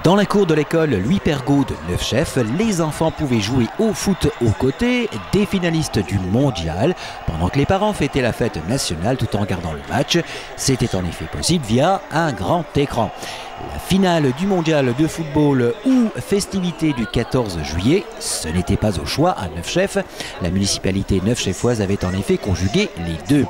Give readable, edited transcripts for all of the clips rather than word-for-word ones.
Dans la cour de l'école Louis Pergaud de Neufchef, les enfants pouvaient jouer au foot aux côtés des finalistes du mondial, pendant que les parents fêtaient la fête nationale tout en regardant le match. C'était en effet possible via un grand écran. La finale du mondial de football ou festivité du 14 juillet, ce n'était pas au choix à Neufchef. La municipalité neufchefoise avait en effet conjugué les deux.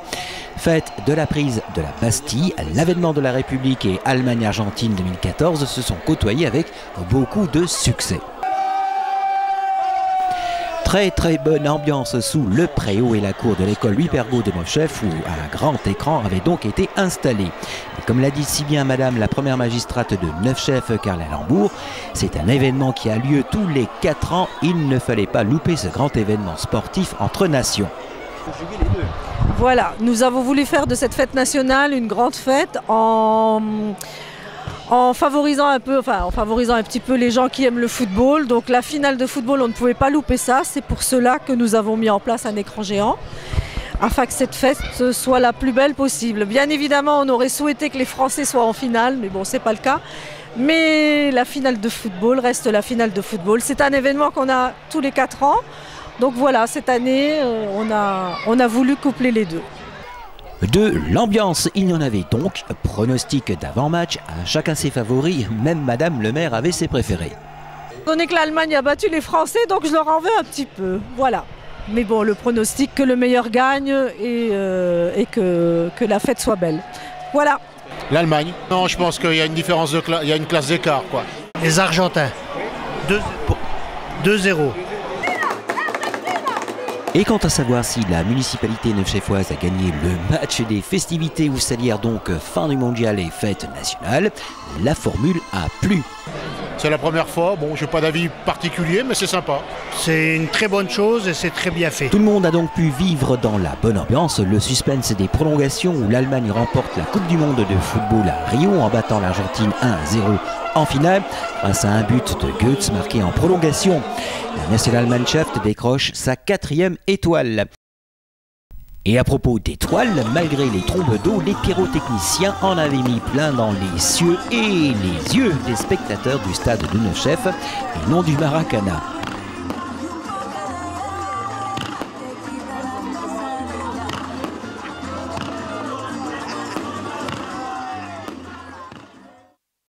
Fête de la prise de la Bastille, l'avènement de la République et Allemagne-Argentine 2014 se sont côtoyés avec beaucoup de succès. Très bonne ambiance sous le préau et la cour de l'école Louis Pergaud de Neufchef où un grand écran avait donc été installé. Et comme l'a dit si bien Madame la première magistrate de Neufchef, Carla Lambourg, c'est un événement qui a lieu tous les 4 ans. Il ne fallait pas louper ce grand événement sportif entre nations. Voilà, nous avons voulu faire de cette fête nationale une grande fête en favorisant un petit peu les gens qui aiment le football. Donc la finale de football, on ne pouvait pas louper ça. C'est pour cela que nous avons mis en place un écran géant, afin que cette fête soit la plus belle possible. Bien évidemment, on aurait souhaité que les Français soient en finale, mais bon, c'est pas le cas. Mais la finale de football reste la finale de football. C'est un événement qu'on a tous les 4 ans. Donc voilà, cette année, on a voulu coupler les deux. De l'ambiance, il y en avait donc. Pronostic d'avant-match, à chacun ses favoris, même Madame le maire avait ses préférés. Étant donné que l'Allemagne a battu les Français, donc je leur en veux un petit peu, voilà. Mais bon, le pronostic que le meilleur gagne et que la fête soit belle. Voilà. L'Allemagne. Non, je pense qu'il y a une différence il y a une classe d'écart, quoi. Les Argentins. 2-0. Et quant à savoir si la municipalité neufchefoise a gagné le match des festivités où s'allièrent donc fin du mondial et fête nationale, la formule a plu. C'est la première fois, bon, je n'ai pas d'avis particulier, mais c'est sympa. C'est une très bonne chose et c'est très bien fait. Tout le monde a donc pu vivre dans la bonne ambiance le suspense des prolongations où l'Allemagne remporte la Coupe du Monde de football à Rio en battant l'Argentine 1-0 en finale grâce à un but de Goetz marqué en prolongation. La Nationalmannschaft décroche sa 4e étoile. Et à propos d'étoiles, malgré les trombes d'eau, les pyrotechniciens en avaient mis plein dans les cieux et les yeux des spectateurs du stade de Neufchef et non du Maracana.